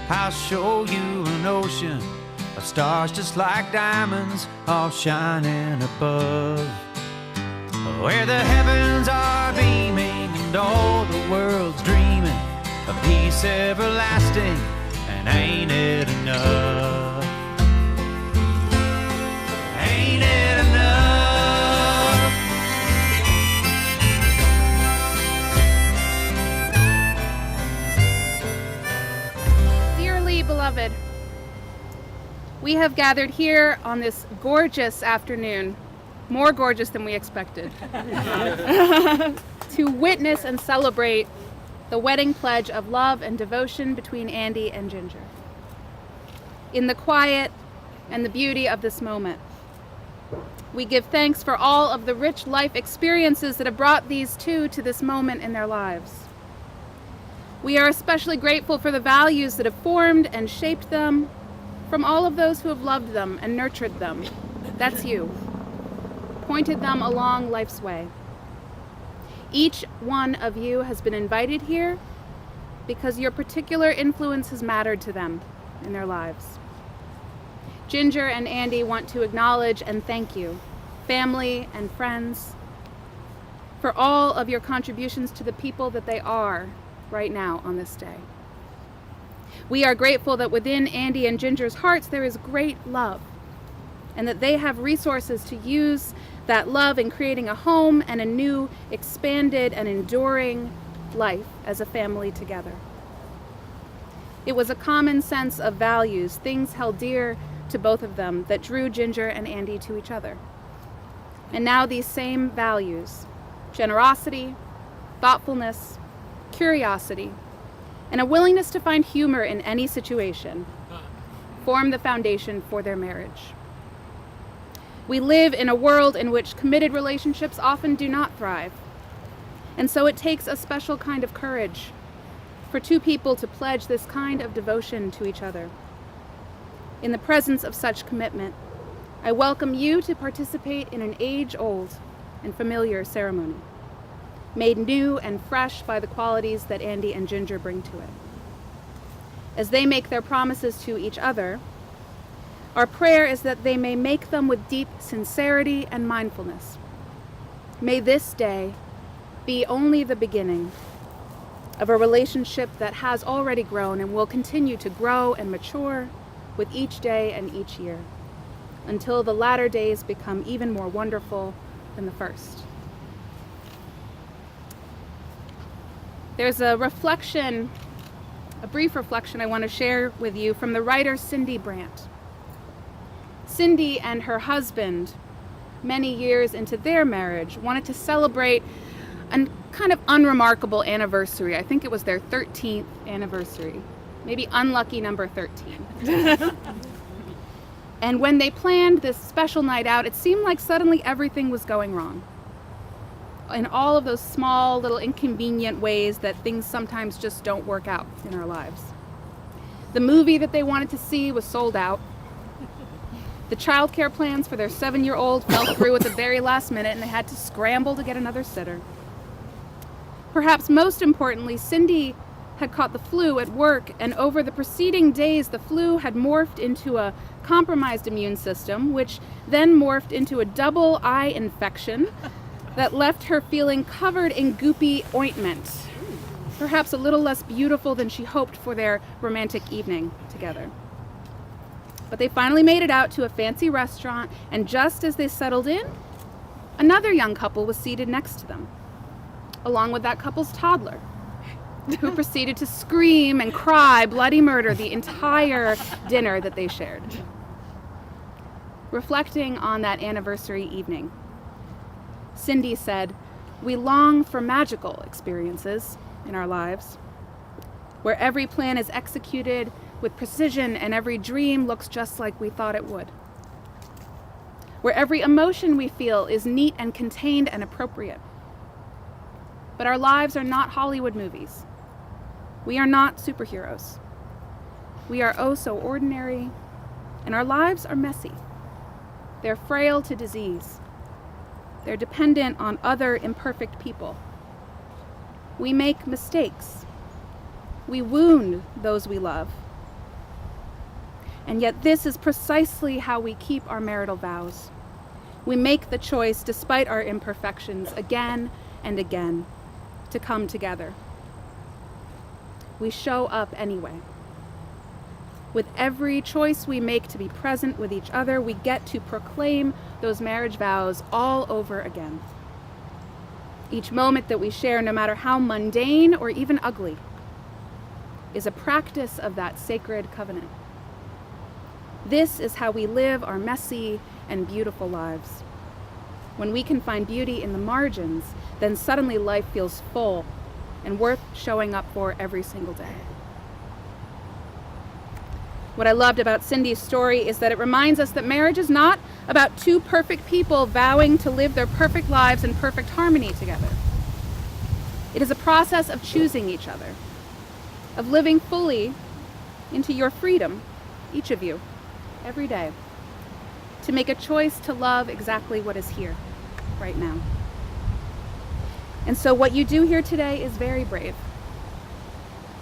I'll show you an ocean of stars just like diamonds, all shining above, where the heavens are beaming and all the world's dreaming of peace everlasting. And ain't it enough? Ain't it enough? Dearly beloved, we have gathered here on this gorgeous afternoon, more gorgeous than we expected, to witness and celebrate the wedding pledge of love and devotion between Andy and Ginger. In the quiet and the beauty of this moment, we give thanks for all of the rich life experiences that have brought these two to this moment in their lives. We are especially grateful for the values that have formed and shaped them from all of those who have loved them and nurtured them. That's you. Pointed them along life's way. Each one of you has been invited here because your particular influence has mattered to them in their lives. Ginger and Andy want to acknowledge and thank you, family and friends, for all of your contributions to the people that they are right now on this day. We are grateful that within Andy and Ginger's hearts there is great love, and that they have resources to use that love in creating a home and a new, expanded and enduring life as a family together. It was a common sense of values, things held dear to both of them, that drew Ginger and Andy to each other. And now these same values, generosity, thoughtfulness, curiosity, and a willingness to find humor in any situation, form the foundation for their marriage. We live in a world in which committed relationships often do not thrive. And so it takes a special kind of courage for two people to pledge this kind of devotion to each other. In the presence of such commitment, I welcome you to participate in an age-old and familiar ceremony, made new and fresh by the qualities that Andy and Ginger bring to it. As they make their promises to each other, our prayer is that they may make them with deep sincerity and mindfulness. May this day be only the beginning of a relationship that has already grown and will continue to grow and mature with each day and each year, until the latter days become even more wonderful than the first. There's a brief reflection I want to share with you from the writer Cindy Brandt. Cindy and her husband, many years into their marriage, wanted to celebrate a kind of unremarkable anniversary. I think it was their 13th anniversary, maybe unlucky number 13. And when they planned this special night out, it seemed like suddenly everything was going wrong. In all of those small, little inconvenient ways that things sometimes just don't work out in our lives. The movie that they wanted to see was sold out. The childcare plans for their 7-year-old fell through at the very last minute, and they had to scramble to get another sitter. Perhaps most importantly, Cindy had caught the flu at work, and over the preceding days, the flu had morphed into a compromised immune system, which then morphed into a double eye infection that left her feeling covered in goopy ointment, perhaps a little less beautiful than she hoped for their romantic evening together. But they finally made it out to a fancy restaurant, and just as they settled in, another young couple was seated next to them, along with that couple's toddler, who proceeded to scream and cry bloody murder the entire dinner that they shared. Reflecting on that anniversary evening, Cindy said, "We long for magical experiences in our lives, where every plan is executed with precision and every dream looks just like we thought it would. Where every emotion we feel is neat and contained and appropriate. But our lives are not Hollywood movies. We are not superheroes. We are oh so ordinary, and our lives are messy. They're frail to disease. They're dependent on other imperfect people. We make mistakes. We wound those we love, And yet this is precisely how we keep our marital vows. We make the choice, despite our imperfections, again and again, to come together. We show up anyway. With every choice we make to be present with each other, we get to proclaim those marriage vows all over again. Each moment that we share, no matter how mundane or even ugly, is a practice of that sacred covenant. This is how we live our messy and beautiful lives. When we can find beauty in the margins, then suddenly life feels full and worth showing up for every single day. What I loved about Cindy's story is that it reminds us that marriage is not about two perfect people vowing to live their perfect lives in perfect harmony together. It is a process of choosing each other, of living fully into your freedom, each of you, every day, to make a choice to love exactly what is here, right now. And so what you do here today is very brave.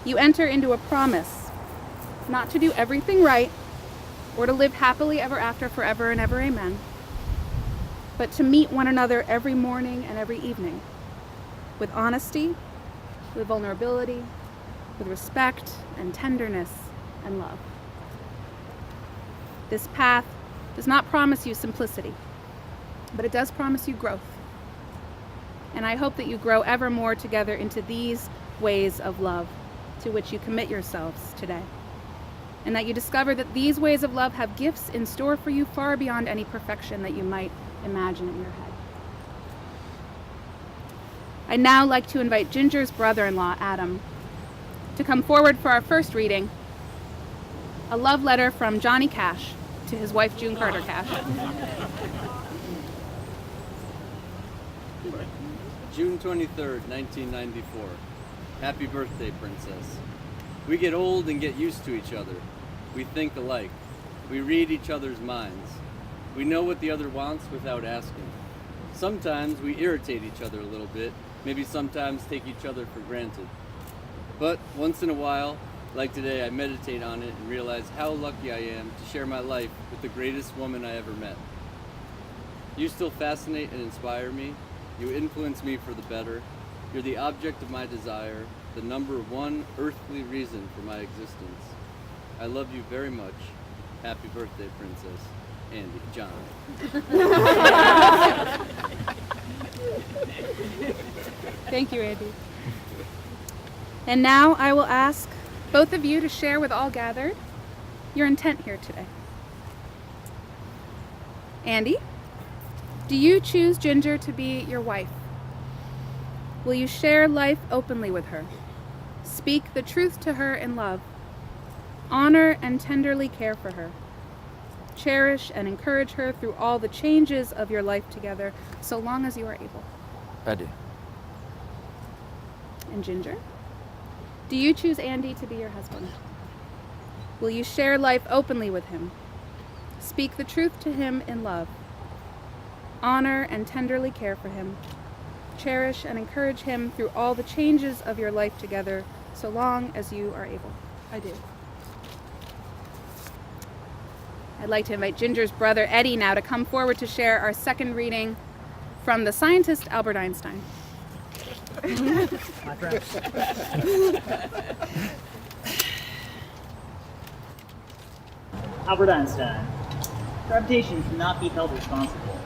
You enter into a promise not to do everything right or to live happily ever after, forever and ever, amen, but to meet one another every morning and every evening with honesty, with vulnerability, with respect and tenderness and love. This path does not promise you simplicity, but it does promise you growth. And I hope that you grow ever more together into these ways of love to which you commit yourselves today. And that you discover that these ways of love have gifts in store for you far beyond any perfection that you might imagine in your head. I'd now like to invite Ginger's brother-in-law, Adam, to come forward for our first reading, a love letter from Johnny Cash to his wife, June Carter Cash. June 23rd, 1994. Happy birthday, Princess. We get old and get used to each other. We think alike. We read each other's minds. We know what the other wants without asking. Sometimes we irritate each other a little bit, maybe sometimes take each other for granted. But once in a while, like today, I meditate on it and realize how lucky I am to share my life with the greatest woman I ever met. You still fascinate and inspire me. You influence me for the better. You're the object of my desire, the number one earthly reason for my existence. I love you very much. Happy birthday, Princess. Andy, John. Thank you, Andy. And now I will ask both of you to share with all gathered your intent here today. Andy, do you choose Ginger to be your wife? Will you share life openly with her? Speak the truth to her in love. Honor and tenderly care for her. Cherish and encourage her through all the changes of your life together, so long as you are able. I do. And Ginger, do you choose Andy to be your husband? Will you share life openly with him? Speak the truth to him in love. Honor and tenderly care for him. Cherish and encourage him through all the changes of your life together, so long as you are able. I do. I'd like to invite Ginger's brother, Eddie, now to come forward to share our second reading from the scientist Albert Einstein. Albert Einstein. Gravitation cannot be held responsible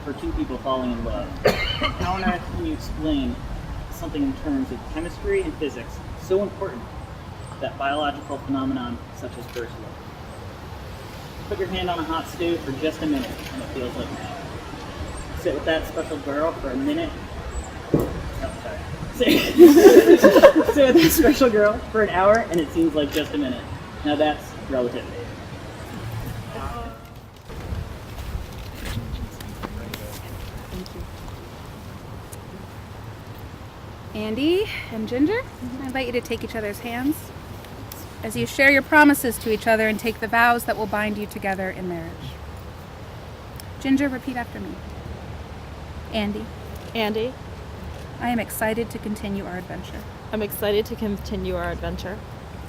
for two people falling in love. How on earth can you explain something in terms of chemistry and physics so important that biological phenomenon such as first love? Put your hand on a hot stove for just a minute and it feels like now. Sit with that special girl for a minute. Oh, sorry. Sit with that special girl for an hour and it seems like just a minute. Now that's relativity. Andy and Ginger, I invite you to take each other's hands as you share your promises to each other and take the vows that will bind you together in marriage. Ginger, repeat after me. Andy. Andy, I am excited to continue our adventure. I'm excited to continue our adventure.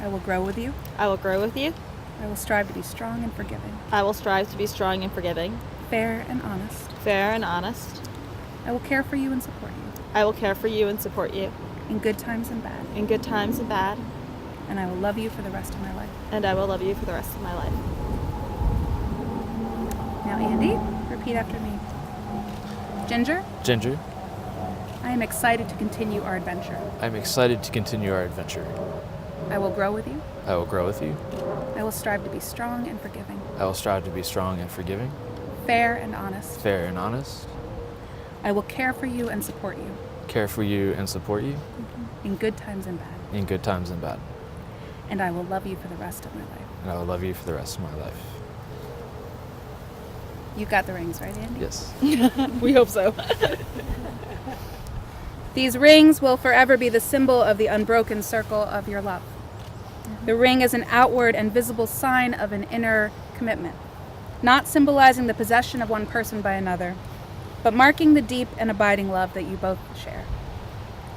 I will grow with you. I will grow with you. I will strive to be strong and forgiving, I will strive to be strong and forgiving, fair and honest. fair and honest. I will care for you and support you, I will care for you and support you in good times and bad, in good times and bad, and I will love you for the rest of my life. and I will love you for the rest of my life. Now, Andy, repeat after me. Ginger, Ginger, I am excited to continue our adventure. I'm excited to continue our adventure. I will grow with you. I will grow with you. I will strive to be strong and forgiving, I will strive to be strong and forgiving, fair and honest. fair and honest, I will care for you and support you, care for you and support you in good times and bad, in good times and bad. and I will love you for the rest of my life. And I will love you for the rest of my life. You got the rings, right, Andy? Yes. We hope so. These rings will forever be the symbol of the unbroken circle of your love. The ring is an outward and visible sign of an inner commitment, not symbolizing the possession of one person by another, but marking the deep and abiding love that you both share.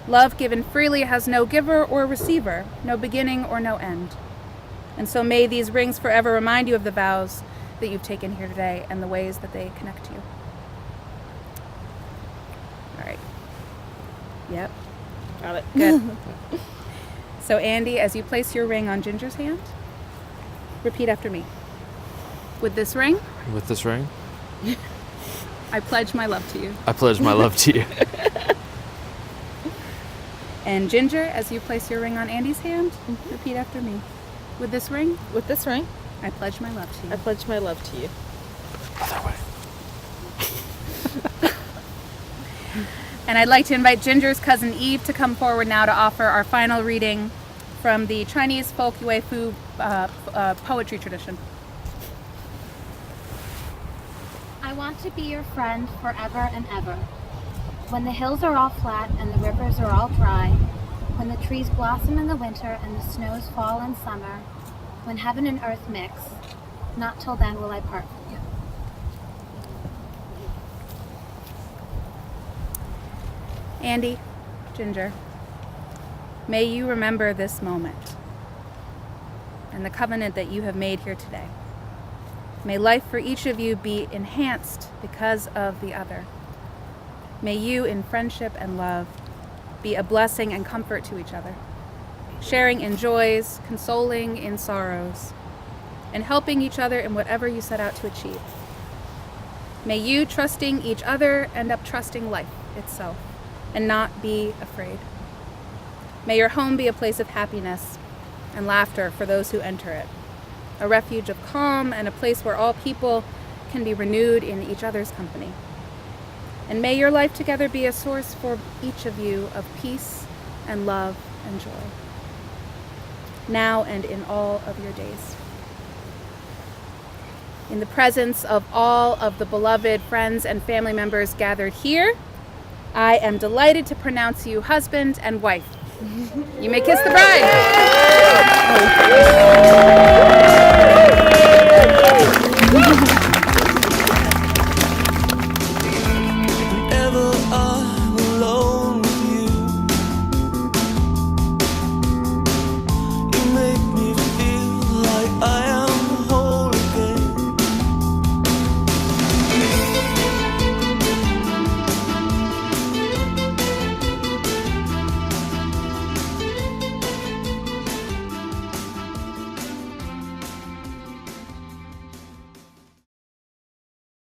Love given freely has no giver or receiver, no beginning or no end. And so may these rings forever remind you of the vows that you've taken here today and the ways that they connect you. All right. Yep. Got it. Good. So, Andy, as you place your ring on Ginger's hand, repeat after me. With this ring, With this ring, I pledge my love to you. I pledge my love to you. And Ginger, as you place your ring on Andy's hand, repeat after me. With this ring, With this ring, I pledge my love to I you. pledge my love to you. Other way. And I'd like to invite Ginger's cousin Eve to come forward now to offer our final reading from the Chinese folk Yue Fu poetry tradition. I want to be your friend forever and ever. When the hills are all flat and the rivers are all dry, when the trees blossom in the winter and the snows fall in summer, when heaven and earth mix, not till then will I part from you. Andy, Ginger, may you remember this moment and the covenant that you have made here today. May life for each of you be enhanced because of the other. May you, in friendship and love, be a blessing and comfort to each other, sharing in joys, consoling in sorrows, and helping each other in whatever you set out to achieve. May you, trusting each other, end up trusting life itself and not be afraid. May your home be a place of happiness and laughter for those who enter it, a refuge of calm and a place where all people can be renewed in each other's company. And may your life together be a source for each of you of peace and love and joy, now and in all of your days. In the presence of all of the beloved friends and family members gathered here, I am delighted to pronounce you husband and wife. You may kiss the bride.